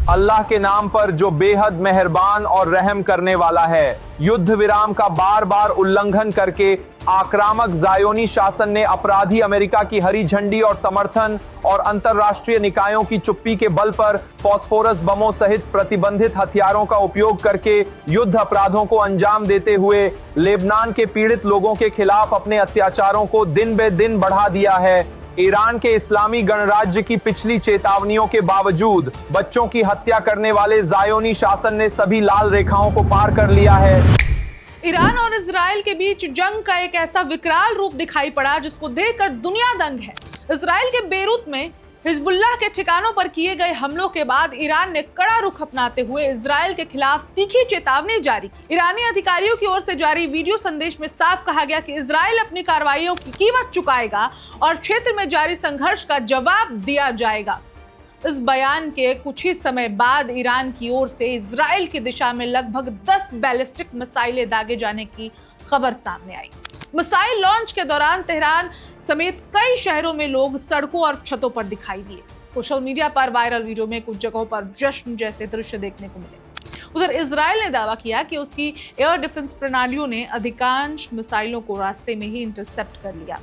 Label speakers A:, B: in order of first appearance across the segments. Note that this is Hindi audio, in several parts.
A: अल्लाह के नाम पर जो बेहद मेहरबान और रहम करने वाला है। युद्ध विराम का बार बार उल्लंघन करके आक्रामक ज़ायोनी शासन ने अपराधी अमेरिका की हरी झंडी और समर्थन और अंतर्राष्ट्रीय निकायों की चुप्पी के बल पर फास्फोरस बमों सहित प्रतिबंधित हथियारों का उपयोग करके युद्ध अपराधों को अंजाम देते हुए लेबनान के पीड़ित लोगों के खिलाफ अपने अत्याचारों को दिन बे दिन बढ़ा दिया है। ईरान के इस्लामी गणराज्य की पिछली चेतावनियों के बावजूद बच्चों की हत्या करने वाले ज़ायोनी शासन ने सभी लाल रेखाओं को पार कर लिया है।
B: ईरान और इजराइल के बीच जंग का एक ऐसा विकराल रूप दिखाई पड़ा जिसको देखकर दुनिया दंग है। इजराइल के बेरूत में हिजबुल्लाह के ठिकानों पर किए गए हमलों के बाद ईरान ने कड़ा रुख अपनाते हुए इजराइल के खिलाफ तीखी चेतावनी जारी की। ईरानी अधिकारियों की ओर से जारी वीडियो संदेश में साफ कहा गया कि इजराइल अपनी कार्रवाइयों की कीमत चुकाएगा और क्षेत्र में जारी संघर्ष का जवाब दिया जाएगा। इस बयान के कुछ ही समय बाद ईरान की ओर से इजराइल की दिशा में लगभग 10 बैलिस्टिक मिसाइलें दागे जाने की खबर सामने आई। मिसाइल लॉन्च के दौरान तेहरान समेत कई शहरों में लोग सड़कों और छतों पर दिखाई दिए। सोशल मीडिया पर वायरल वीडियो में कुछ जगहों पर जश्न जैसे दृश्य देखने को मिले। उधर इजराइल ने दावा किया कि उसकी एयर डिफेंस प्रणालियों ने अधिकांश मिसाइलों को रास्ते में ही इंटरसेप्ट कर लिया।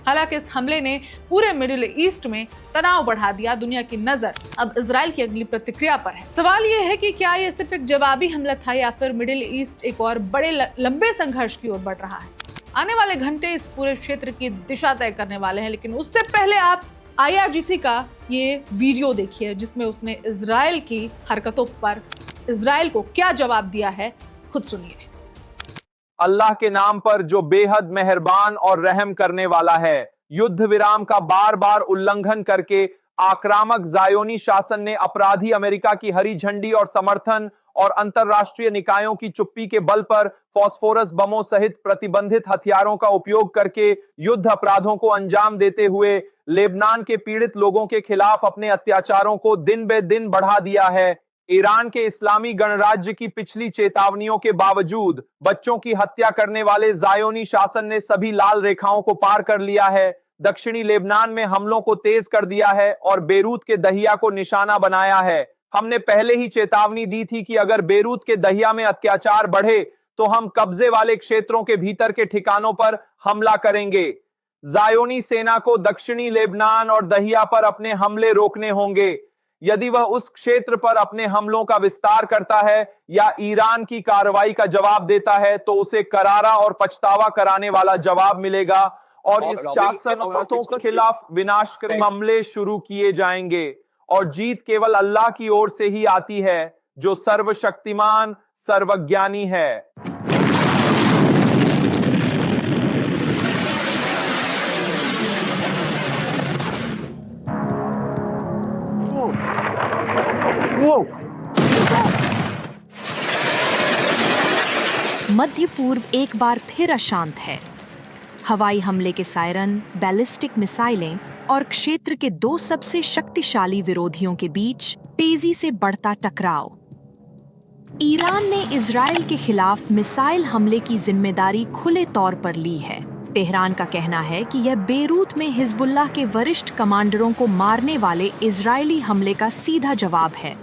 B: हालांकि इस हमले ने पूरे मिडिल ईस्ट में तनाव बढ़ा दिया। दुनिया की नजर अब इजराइल की अगली प्रतिक्रिया पर है। सवाल यह है कि क्या यह सिर्फ एक जवाबी हमला था या फिर मिडिल ईस्ट एक और बड़े लंबे संघर्ष की ओर बढ़ रहा है। आने वाले घंटे इस पूरे क्षेत्र की दिशा तय करने वाले हैं, लेकिन उससे पहले आप IRGC का ये वीडियो देखिए जिसमें उसने इजराइल की हरकतों पर इजराइल को क्या जवाब दिया है, खुद सुनिए।
A: अल्लाह के नाम पर जो बेहद मेहरबान और रहम करने वाला है। युद्ध विराम का बार बार उल्लंघन करके आक्रामक ज़ायोनी शासन ने अपराधी अमेरिका की हरी झंडी और समर्थन और अंतर्राष्ट्रीय निकायों की चुप्पी के बल पर फास्फोरस बमों सहित प्रतिबंधित हथियारों का उपयोग करके युद्ध अपराधों को अंजाम देते हुए लेबनान के पीड़ित लोगों के खिलाफ अपने अत्याचारों को दिन बे दिन बढ़ा दिया है। ईरान के इस्लामी गणराज्य की पिछली चेतावनियों के बावजूद बच्चों की हत्या करने वाले ज़ायोनी शासन ने सभी लाल रेखाओं को पार कर लिया है। दक्षिणी लेबनान में हमलों को तेज कर दिया है और बेरूत के दहिया को निशाना बनाया है। हमने पहले ही चेतावनी दी थी कि अगर बेरूत के दहिया में अत्याचार बढ़े तो हम कब्जे वाले क्षेत्रों के भीतर के ठिकानों पर हमला करेंगे। ज़ायोनी सेना को दक्षिणी लेबनान और दहिया पर अपने हमले रोकने होंगे। यदि वह उस क्षेत्र पर अपने हमलों का विस्तार करता है या ईरान की कार्रवाई का जवाब देता है तो उसे करारा और पछतावा कराने वाला जवाब मिलेगा और इस शासन के खिलाफ विनाशकारी हमले शुरू किए जाएंगे। और जीत केवल अल्लाह की ओर से ही आती है जो सर्वशक्तिमान सर्वज्ञानी है।
C: मध्य पूर्व एक बार फिर अशांत है। हवाई हमले के सायरन, बैलिस्टिक मिसाइलें और क्षेत्र के दो सबसे शक्तिशाली विरोधियों के बीच तेजी से बढ़ता टकराव। ईरान ने इजराइल के खिलाफ मिसाइल हमले की जिम्मेदारी खुले तौर पर ली है। तेहरान का कहना है कि यह बेरूत में हिजबुल्लाह के वरिष्ठ कमांडरों को मारने वाले इजरायली हमले का सीधा जवाब है।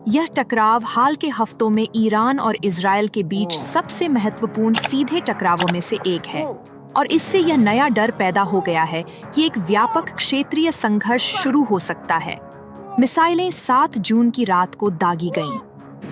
C: यह टकराव हाल के हफ्तों में ईरान और इजराइल के बीच सबसे महत्वपूर्ण सीधे टकरावों में से एक है और इससे यह नया डर पैदा हो गया है कि एक व्यापक क्षेत्रीय संघर्ष शुरू हो सकता है। मिसाइलें 7 जून की रात को दागी गईं।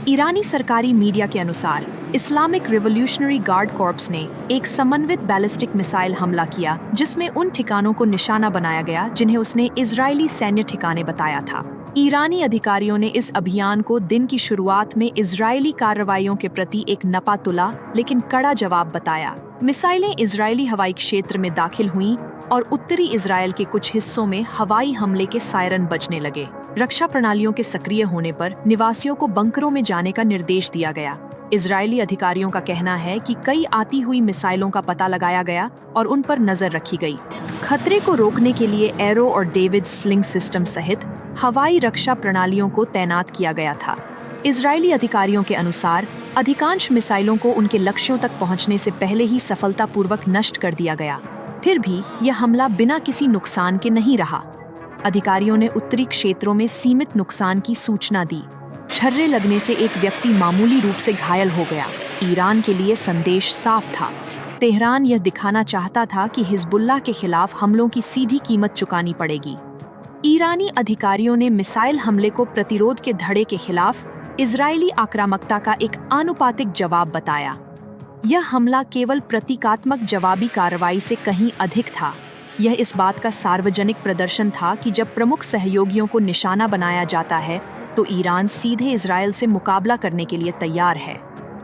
C: ईरानी सरकारी मीडिया के अनुसार इस्लामिक रिवॉल्यूशनरी गार्ड कॉर्प्स ने एक समन्वित बैलिस्टिक मिसाइल हमला किया जिसमें उन ठिकानों को निशाना बनाया गया जिन्हें उसने इजरायली सैन्य ठिकाने बताया था। ईरानी अधिकारियों ने इस अभियान को दिन की शुरुआत में इजरायली कार्रवाइयों के प्रति एक नपातुला लेकिन कड़ा जवाब बताया। मिसाइलें इजरायली हवाई क्षेत्र में दाखिल हुईं और उत्तरी इजरायल के कुछ हिस्सों में हवाई हमले के सायरन बजने लगे। रक्षा प्रणालियों के सक्रिय होने पर निवासियों को बंकरों में जाने का निर्देश दिया गया। इजरायली अधिकारियों का कहना है कि कई आती हुई मिसाइलों का पता लगाया गया और उन पर नजर रखी गई। खतरे को रोकने के लिए एरो और डेविड स्लिंग सिस्टम सहित हवाई रक्षा प्रणालियों को तैनात किया गया था। इजरायली अधिकारियों के अनुसार अधिकांश मिसाइलों को उनके लक्ष्यों तक पहुंचने से पहले ही सफलतापूर्वक नष्ट कर दिया गया। फिर भी यह हमला बिना किसी नुकसान के नहीं रहा। अधिकारियों ने उत्तरी क्षेत्रों में सीमित नुकसान की सूचना दी। छर्रे लगने से एक व्यक्ति मामूली रूप से घायल हो गया। ईरान के लिए संदेश साफ था। तेहरान यह दिखाना चाहता था कि हिजबुल्लाह के खिलाफ हमलों की सीधी कीमत चुकानी पड़ेगी। ईरानी अधिकारियों ने मिसाइल हमले को प्रतिरोध के धड़े के खिलाफ इजरायली आक्रामकता का एक आनुपातिक जवाब बताया। यह हमला केवल प्रतीकात्मक जवाबी कार्रवाई से कहीं अधिक था। यह इस बात का सार्वजनिक प्रदर्शन था कि जब प्रमुख सहयोगियों को निशाना बनाया जाता है तो ईरान सीधे इजरायल से मुकाबला करने के लिए तैयार है।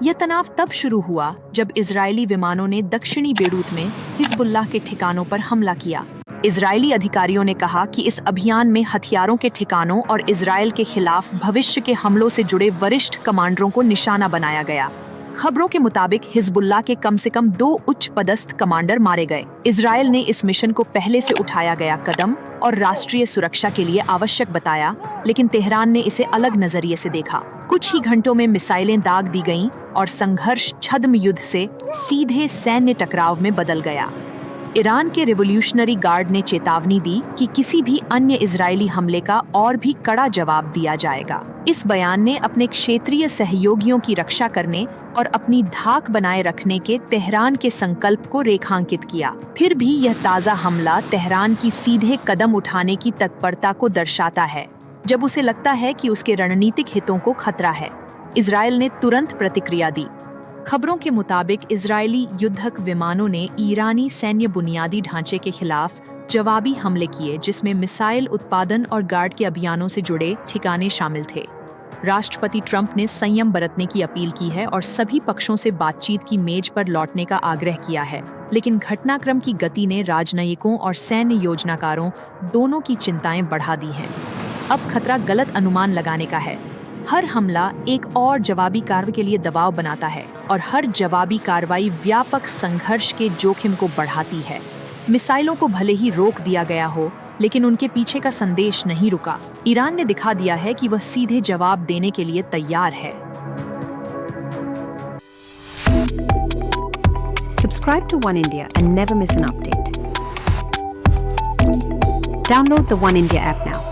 C: यह तनाव तब शुरू हुआ जब इजरायली विमानों ने दक्षिणी बेरूत में हिजबुल्लाह के ठिकानों पर हमला किया। इजरायली अधिकारियों ने कहा कि इस अभियान में हथियारों के ठिकानों और इजरायल के खिलाफ भविष्य के हमलों से जुड़े वरिष्ठ कमांडरों को निशाना बनाया गया। खबरों के मुताबिक हिजबुल्लाह के कम से कम 2 उच्च पदस्थ कमांडर मारे गए। इजरायल ने इस मिशन को पहले से उठाया गया कदम और राष्ट्रीय सुरक्षा के लिए आवश्यक बताया, लेकिन तेहरान ने इसे अलग नजरिए से देखा। कुछ ही घंटों में मिसाइलें दाग दी गईं और संघर्ष छद्म युद्ध से सीधे सैन्य टकराव में बदल गया। ईरान के रिवॉल्यूशनरी गार्ड ने चेतावनी दी कि किसी भी अन्य इजरायली हमले का और भी कड़ा जवाब दिया जाएगा। इस बयान ने अपने क्षेत्रीय सहयोगियों की रक्षा करने और अपनी धाक बनाए रखने के तेहरान के संकल्प को रेखांकित किया। फिर भी यह ताज़ा हमला तेहरान की सीधे कदम उठाने की तत्परता को दर्शाता है। जब उसे लगता है कि उसके रणनीतिक हितों को खतरा है, इजरायल ने तुरंत प्रतिक्रिया दी। खबरों के मुताबिक इजरायली युद्धक विमानों ने ईरानी सैन्य बुनियादी ढांचे के खिलाफ जवाबी हमले किए, जिसमें मिसाइल उत्पादन और गार्ड के अभियानों से जुड़े ठिकाने शामिल थे। राष्ट्रपति ट्रंप ने संयम बरतने की अपील की है और सभी पक्षों से बातचीत की मेज पर लौटने का आग्रह किया है, लेकिन घटनाक्रम की गति ने राजनयिकों और सैन्य योजनाकारों दोनों की चिंताएं बढ़ा दी हैं। अब खतरा गलत अनुमान लगाने का है। हर हमला एक और जवाबी कार्रवाई के लिए दबाव बनाता है और हर जवाबी कार्रवाई व्यापक संघर्ष के जोखिम को बढ़ाती है। मिसाइलों को भले ही रोक दिया गया हो, लेकिन उनके पीछे का संदेश नहीं रुका। ईरान ने दिखा दिया है कि वह सीधे जवाब देने के लिए तैयार है।
D: Subscribe to One India and never miss an update. Download the One India app now.